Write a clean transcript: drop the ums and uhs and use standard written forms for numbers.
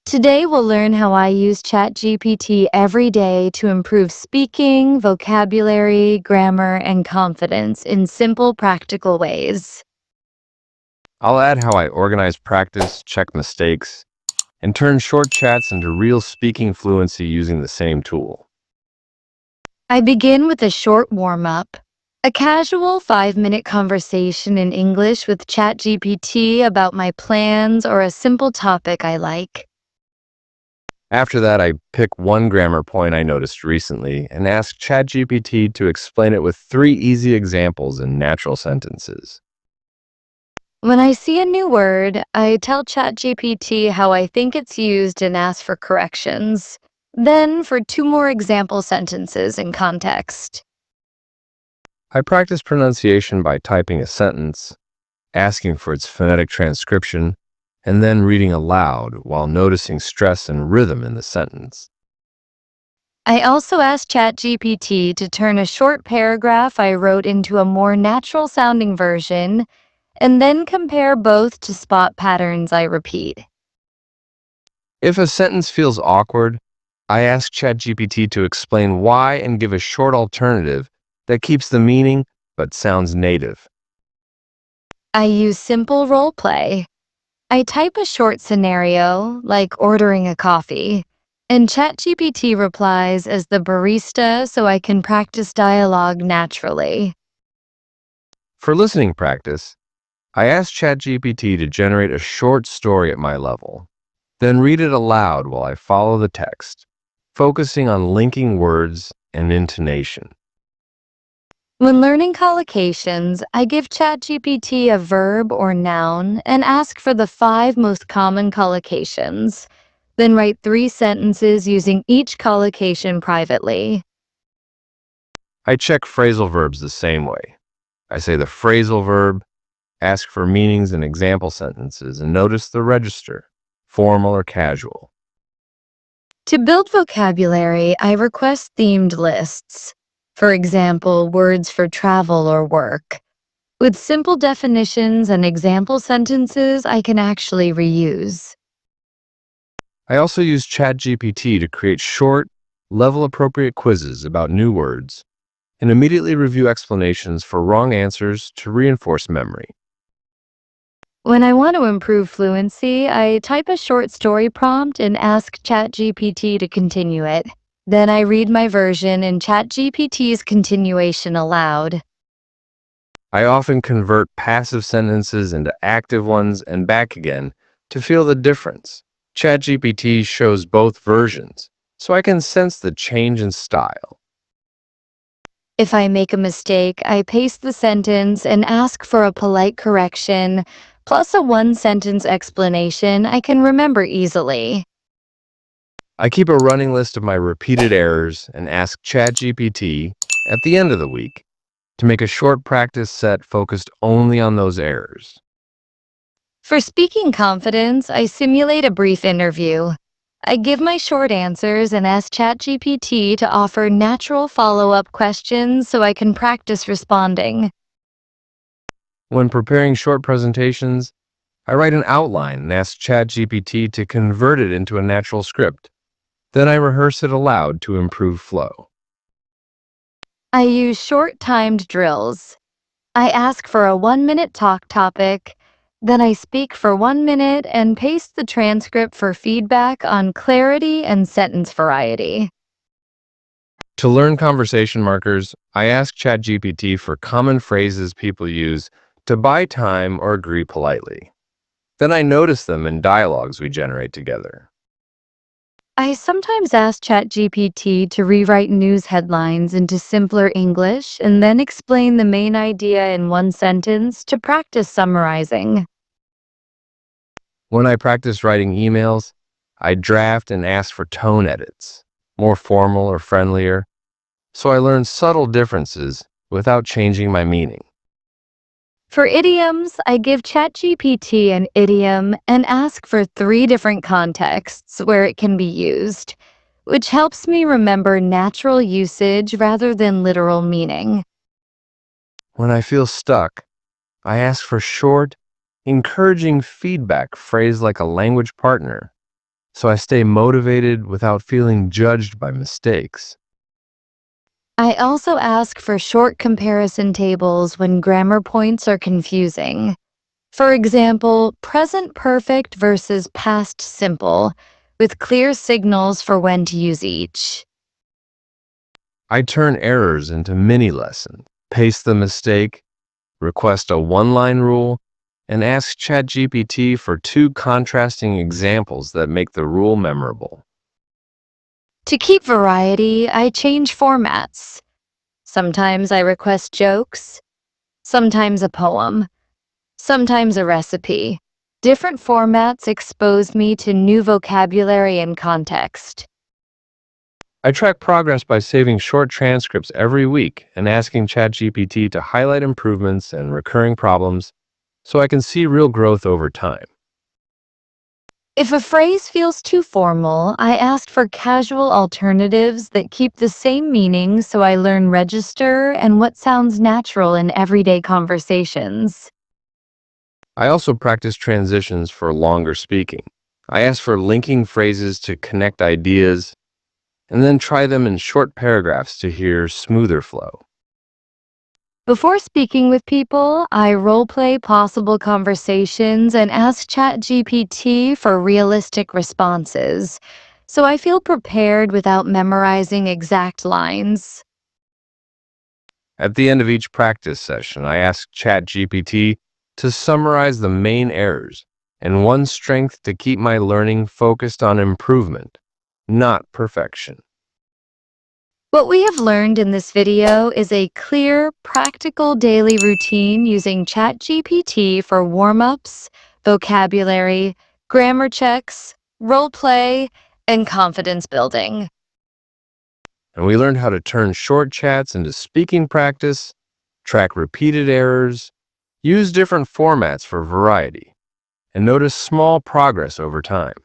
Today, we'll learn how I use ChatGPT every day to improve speaking, vocabulary, grammar, and confidence in simple, practical ways. I'll add how I organize practice, check mistakes, and turn short chats into real speaking fluency using the same tool. I begin with a short warm up, a casual 5-minute conversation in English with ChatGPT about my plans or a simple topic I like. After that, I pick one grammar point I noticed recently and ask ChatGPT to explain it with 3 easy examples in natural sentences. When I see a new word, I tell ChatGPT how I think it's used and ask for corrections. Then for 2 more example sentences in context. I practice pronunciation by typing a sentence, asking for its phonetic transcription, and then reading aloud while noticing stress and rhythm in the sentence. I also ask ChatGPT to turn a short paragraph I wrote into a more natural sounding version, and then compare both to spot patterns I repeat. If a sentence feels awkward, I ask ChatGPT to explain why and give a short alternative that keeps the meaning but sounds native. I use simple role play. I type a short scenario, like ordering a coffee, and ChatGPT replies as the barista so I can practice dialogue naturally. For listening practice, I ask ChatGPT to generate a short story at my level, then read it aloud while I follow the text, focusing on linking words and intonation. When learning collocations, I give ChatGPT a verb or noun and ask for the 5 most common collocations, then write 3 sentences using each collocation privately. I check phrasal verbs the same way. I say the phrasal verb, ask for meanings in example sentences, and notice the register, formal or casual. To build vocabulary, I request themed lists. For example, words for travel or work. With simple definitions and example sentences I can actually reuse. I also use ChatGPT to create short, level-appropriate quizzes about new words and immediately review explanations for wrong answers to reinforce memory. When I want to improve fluency, I type a short story prompt and ask ChatGPT to continue it. Then I read my version and ChatGPT's continuation aloud. I often convert passive sentences into active ones and back again to feel the difference. ChatGPT shows both versions, so I can sense the change in style. If I make a mistake, I paste the sentence and ask for a polite correction, plus a 1-sentence explanation I can remember easily. I keep a running list of my repeated errors and ask ChatGPT at the end of the week to make a short practice set focused only on those errors. For speaking confidence, I simulate a brief interview. I give my short answers and ask ChatGPT to offer natural follow-up questions so I can practice responding. When preparing short presentations, I write an outline and ask ChatGPT to convert it into a natural script. Then I rehearse it aloud to improve flow. I use short timed drills. I ask for a 1-minute talk topic, then I speak for 1 minute and paste the transcript for feedback on clarity and sentence variety. To learn conversation markers, I ask ChatGPT for common phrases people use to buy time or agree politely. Then I notice them in dialogues we generate together. I sometimes ask ChatGPT to rewrite news headlines into simpler English and then explain the main idea in 1 sentence to practice summarizing. When I practice writing emails, I draft and ask for tone edits, more formal or friendlier, so I learn subtle differences without changing my meaning. For idioms, I give ChatGPT an idiom and ask for 3 different contexts where it can be used, which helps me remember natural usage rather than literal meaning. When I feel stuck, I ask for short, encouraging feedback phrased like a language partner, so I stay motivated without feeling judged by mistakes. I also ask for short comparison tables when grammar points are confusing. For example, present perfect versus past simple, with clear signals for when to use each. I turn errors into mini lessons, paste the mistake, request a one-line rule, and ask ChatGPT for two contrasting examples that make the rule memorable. To keep variety, I change formats. Sometimes I request jokes, sometimes a poem, sometimes a recipe. Different formats expose me to new vocabulary and context. I track progress by saving short transcripts every week and asking ChatGPT to highlight improvements and recurring problems so I can see real growth over time. If a phrase feels too formal, I ask for casual alternatives that keep the same meaning so I learn register and what sounds natural in everyday conversations. I also practice transitions for longer speaking. I ask for linking phrases to connect ideas and then try them in short paragraphs to hear smoother flow. Before speaking with people, I role-play possible conversations and ask ChatGPT for realistic responses, so I feel prepared without memorizing exact lines. At the end of each practice session, I ask ChatGPT to summarize the main errors and one strength to keep my learning focused on improvement, not perfection. What we have learned in this video is a clear, practical daily routine using ChatGPT for warm-ups, vocabulary, grammar checks, role-play, and confidence building. And we learned how to turn short chats into speaking practice, track repeated errors, use different formats for variety, and notice small progress over time.